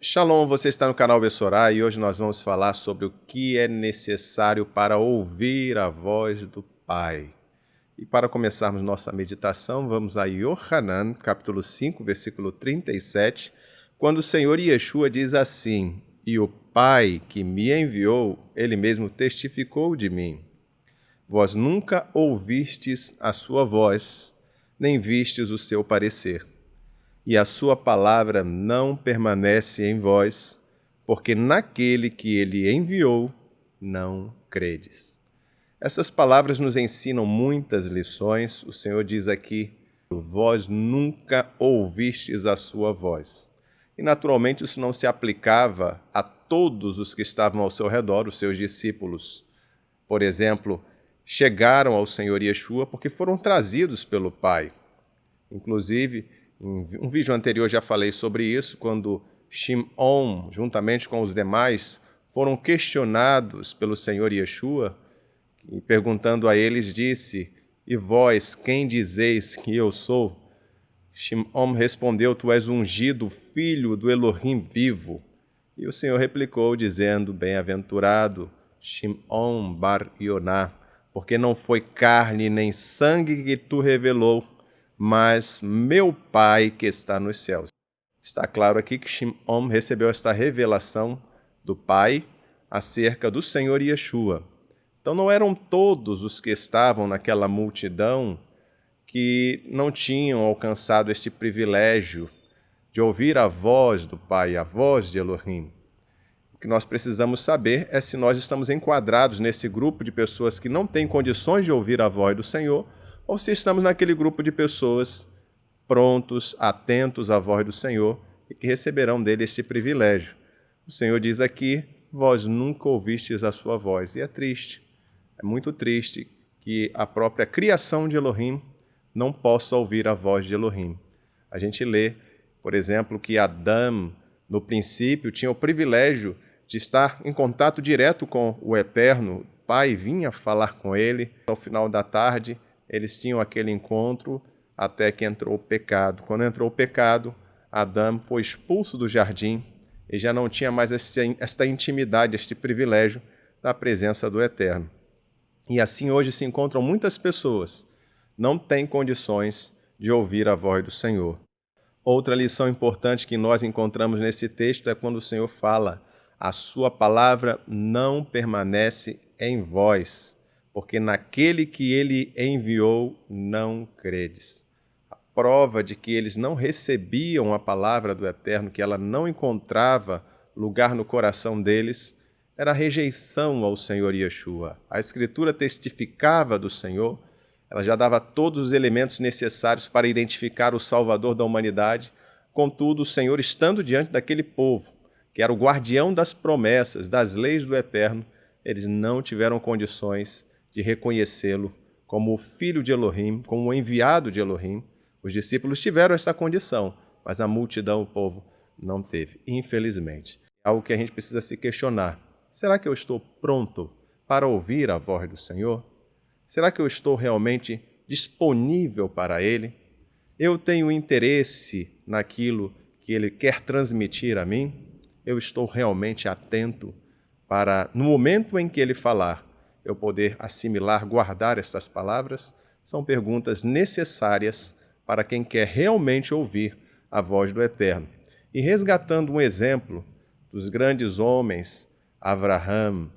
Shalom, você está no canal Bessorá e hoje nós vamos falar sobre o que é necessário para ouvir a voz do Pai. E para começarmos nossa meditação, vamos a Yohanan, capítulo 5, versículo 37, quando o Senhor Yeshua diz assim: "E o Pai que me enviou, ele mesmo testificou de mim. Vós nunca ouvistes a sua voz, nem vistes o seu parecer. E a sua palavra não permanece em vós, porque naquele que ele enviou não credes." Essas palavras nos ensinam muitas lições. O Senhor diz aqui: vós nunca ouvistes a sua voz. E naturalmente isso não se aplicava a todos os que estavam ao seu redor, os seus discípulos. Por exemplo, chegaram ao Senhor Yeshua porque foram trazidos pelo Pai. Inclusive, em um vídeo anterior já falei sobre isso, quando Shimon, juntamente com os demais, foram questionados pelo Senhor Yeshua, e perguntando a eles, disse: "E vós, quem dizeis que eu sou?" Shimon respondeu: "Tu és ungido, filho do Elohim vivo." E o Senhor replicou, dizendo: "Bem-aventurado Shimon bar Yoná, porque não foi carne nem sangue que tu revelou, mas meu Pai que está nos céus." Está claro aqui que Shimon recebeu esta revelação do Pai acerca do Senhor Yeshua. Então não eram todos os que estavam naquela multidão que não tinham alcançado este privilégio de ouvir a voz do Pai, a voz de Elohim. O que nós precisamos saber é se nós estamos enquadrados nesse grupo de pessoas que não têm condições de ouvir a voz do Senhor, ou se estamos naquele grupo de pessoas prontos, atentos à voz do Senhor e que receberão dele este privilégio. O Senhor diz aqui: vós nunca ouvistes a sua voz. E é triste, é muito triste que a própria criação de Elohim não possa ouvir a voz de Elohim. A gente lê, por exemplo, que Adão, no princípio, tinha o privilégio de estar em contato direto com o Eterno. O Pai vinha falar com ele. Ao final da tarde, eles tinham aquele encontro até que entrou o pecado. Quando entrou o pecado, Adão foi expulso do jardim e já não tinha mais esta intimidade, este privilégio da presença do Eterno. E assim hoje se encontram muitas pessoas, não têm condições de ouvir a voz do Senhor. Outra lição importante que nós encontramos nesse texto é quando o Senhor fala: a sua palavra não permanece em vós, porque naquele que ele enviou não credes. A prova de que eles não recebiam a palavra do Eterno, que ela não encontrava lugar no coração deles, era a rejeição ao Senhor Yeshua. A Escritura testificava do Senhor, ela já dava todos os elementos necessários para identificar o Salvador da humanidade. Contudo, o Senhor, estando diante daquele povo, que era o guardião das promessas, das leis do Eterno, eles não tiveram condições de reconhecê-lo como o Filho de Elohim, como o enviado de Elohim. Os discípulos tiveram essa condição, mas a multidão, o povo, não teve, infelizmente. É algo que a gente precisa se questionar. Será que eu estou pronto para ouvir a voz do Senhor? Será que eu estou realmente disponível para Ele? Eu tenho interesse naquilo que Ele quer transmitir a mim? Eu estou realmente atento para, no momento em que Ele falar, eu poder assimilar, guardar estas palavras? São perguntas necessárias para quem quer realmente ouvir a voz do Eterno. E resgatando um exemplo dos grandes homens, Abraham,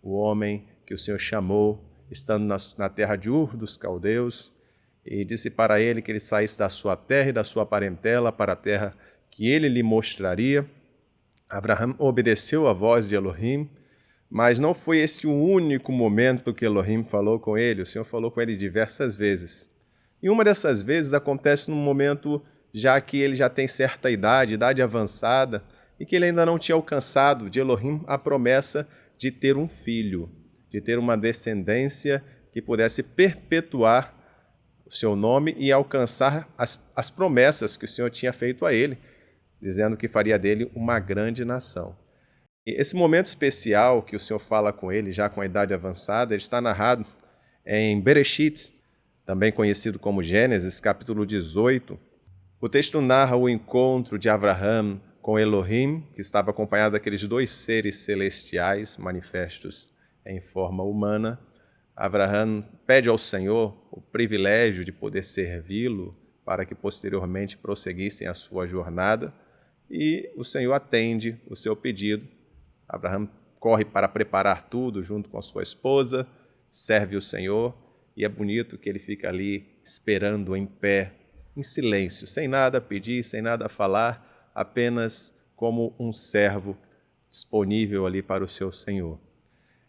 o homem que o Senhor chamou, estando na terra de Ur dos Caldeus, e disse para ele que ele saísse da sua terra e da sua parentela para a terra que ele lhe mostraria. Abraham obedeceu à voz de Elohim, mas não foi esse o único momento que Elohim falou com ele. O Senhor falou com ele diversas vezes. E uma dessas vezes acontece num momento já que ele já tem certa idade avançada, e que ele ainda não tinha alcançado de Elohim a promessa de ter um filho, de ter uma descendência que pudesse perpetuar o seu nome e alcançar as promessas que o Senhor tinha feito a ele, dizendo que faria dele uma grande nação. E esse momento especial que o Senhor fala com ele, já com a idade avançada, ele está narrado em Bereshit, também conhecido como Gênesis, capítulo 18. O texto narra o encontro de Abraham com Elohim, que estava acompanhado daqueles dois seres celestiais manifestos em forma humana. Abraão pede ao Senhor o privilégio de poder servi-lo para que posteriormente prosseguissem a sua jornada, e o Senhor atende o seu pedido. Abraão corre para preparar tudo junto com a sua esposa, serve o Senhor, e é bonito que ele fica ali esperando em pé, em silêncio, sem nada a pedir, sem nada a falar, apenas como um servo disponível ali para o seu Senhor.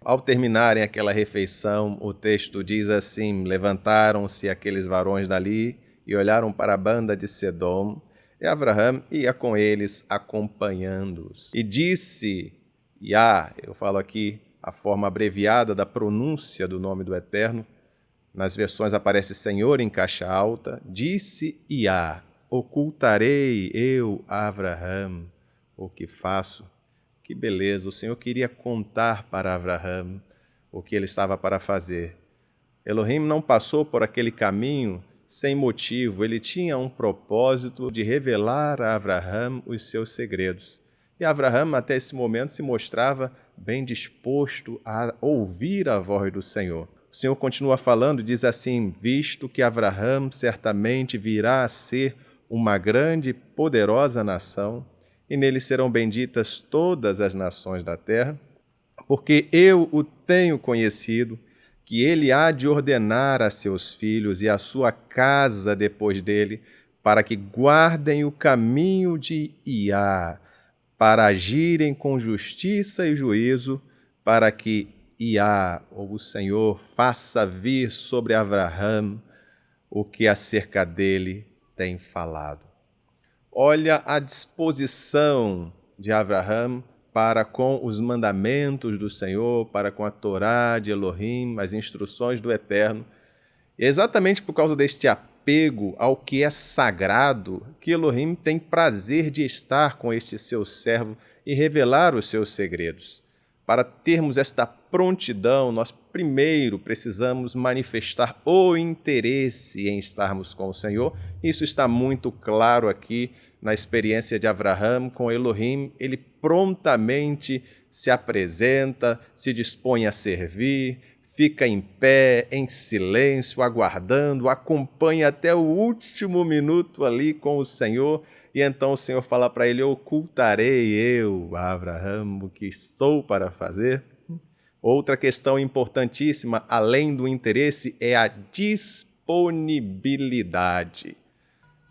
Ao terminarem aquela refeição, o texto diz assim: levantaram-se aqueles varões dali e olharam para a banda de Sedom, e Abraão ia com eles, acompanhando-os. E disse Yah, eu falo aqui a forma abreviada da pronúncia do nome do Eterno, nas versões aparece Senhor em caixa alta, disse Yah, ocultarei eu a Abraão o que faço. Que beleza, o Senhor queria contar para Abraão o que ele estava para fazer. Elohim não passou por aquele caminho sem motivo, ele tinha um propósito de revelar a Abraão os seus segredos. E Abraão, até esse momento, se mostrava bem disposto a ouvir a voz do Senhor. O Senhor continua falando, diz assim: visto que Abraão certamente virá a ser uma grande e poderosa nação, e nele serão benditas todas as nações da terra, porque eu o tenho conhecido, que ele há de ordenar a seus filhos e a sua casa depois dele, para que guardem o caminho de Iá, para agirem com justiça e juízo, para que Iá, ou o Senhor, faça vir sobre Abraão o que acerca dele tem falado. Olha a disposição de Abraão para com os mandamentos do Senhor, para com a Torá de Elohim, as instruções do Eterno. E é exatamente por causa deste apego ao que é sagrado que Elohim tem prazer de estar com este seu servo e revelar os seus segredos. Para termos esta prontidão, nós primeiro precisamos manifestar o interesse em estarmos com o Senhor. Isso está muito claro aqui na experiência de Abraão com Elohim. Ele prontamente se apresenta, se dispõe a servir, fica em pé, em silêncio, aguardando, acompanha até o último minuto ali com o Senhor. E então o Senhor fala para ele: ocultarei eu a Abraão o que estou para fazer. Outra questão importantíssima, além do interesse, é a disponibilidade.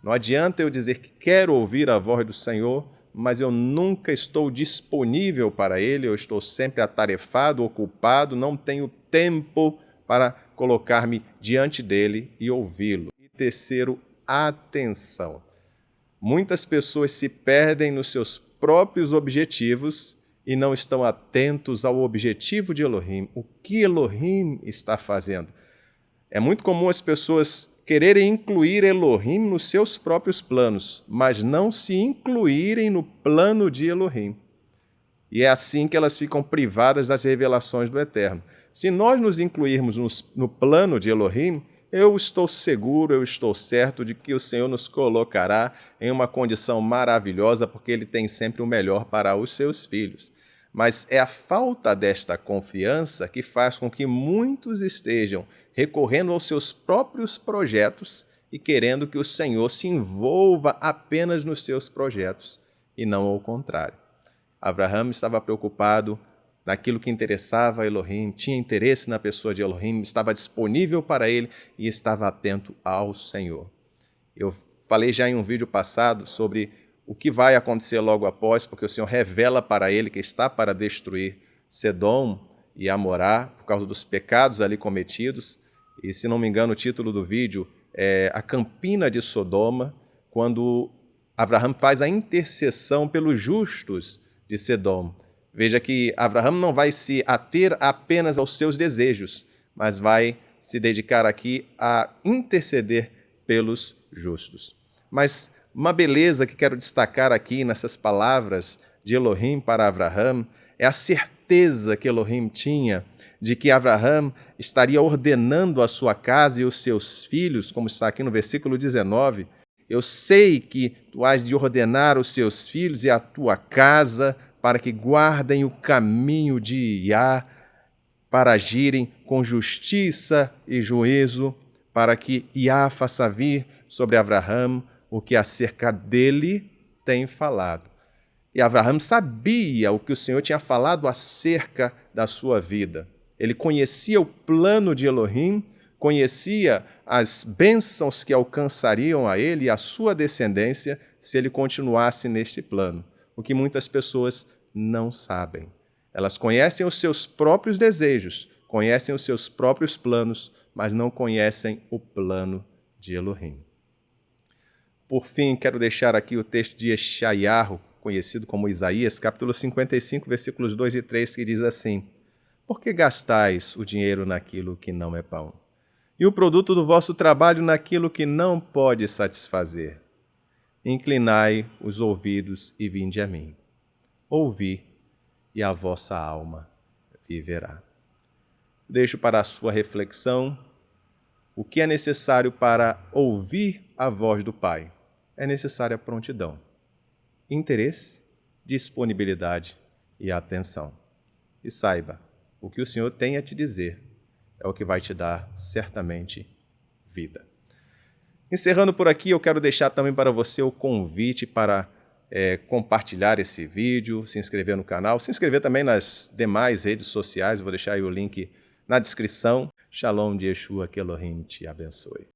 Não adianta eu dizer que quero ouvir a voz do Senhor, mas eu nunca estou disponível para Ele, eu estou sempre atarefado, ocupado, não tenho tempo para colocar-me diante dEle e ouvi-lo. E terceiro, atenção. Muitas pessoas se perdem nos seus próprios objetivos e não estão atentos ao objetivo de Elohim, o que Elohim está fazendo. É muito comum as pessoas quererem incluir Elohim nos seus próprios planos, mas não se incluírem no plano de Elohim. E é assim que elas ficam privadas das revelações do Eterno. Se nós nos incluirmos no plano de Elohim, eu estou seguro, eu estou certo de que o Senhor nos colocará em uma condição maravilhosa, porque Ele tem sempre o melhor para os seus filhos. Mas é a falta desta confiança que faz com que muitos estejam recorrendo aos seus próprios projetos e querendo que o Senhor se envolva apenas nos seus projetos, e não ao contrário. Abraão estava preocupado naquilo que interessava a Elohim, tinha interesse na pessoa de Elohim, estava disponível para ele e estava atento ao Senhor. Eu falei já em um vídeo passado sobre o que vai acontecer logo após, porque o Senhor revela para ele que está para destruir Sedom e Amorá por causa dos pecados ali cometidos. E, se não me engano, o título do vídeo é A Campina de Sodoma, quando Abraão faz a intercessão pelos justos de Sedom. Veja que Abraão não vai se ater apenas aos seus desejos, mas vai se dedicar aqui a interceder pelos justos. Mas uma beleza que quero destacar aqui nessas palavras de Elohim para Abraão é a certeza que Elohim tinha de que Abraão estaria ordenando a sua casa e os seus filhos, como está aqui no versículo 19. Eu sei que tu has de ordenar os seus filhos e a tua casa para que guardem o caminho de Iá, para agirem com justiça e juízo, para que Iá faça vir sobre Abraão o que acerca dele tem falado. E Abraão sabia o que o Senhor tinha falado acerca da sua vida. Ele conhecia o plano de Elohim, conhecia as bênçãos que alcançariam a ele e a sua descendência se ele continuasse neste plano, o que muitas pessoas não sabem. Elas conhecem os seus próprios desejos, conhecem os seus próprios planos, mas não conhecem o plano de Elohim. Por fim, quero deixar aqui o texto de Yeshayahu, conhecido como Isaías, capítulo 55, versículos 2 e 3, que diz assim: Por que gastais o dinheiro naquilo que não é pão? E o produto do vosso trabalho naquilo que não pode satisfazer? Inclinai os ouvidos e vinde a mim. Ouvi, e a vossa alma viverá. Deixo para a sua reflexão o que é necessário para ouvir a voz do Pai. É necessária prontidão, interesse, disponibilidade e atenção. E saiba, o que o Senhor tem a te dizer é o que vai te dar certamente vida. Encerrando por aqui, eu quero deixar também para você o convite para compartilhar esse vídeo, se inscrever no canal, se inscrever também nas demais redes sociais, eu vou deixar aí o link na descrição. Shalom de Yeshua, que Elohim te abençoe.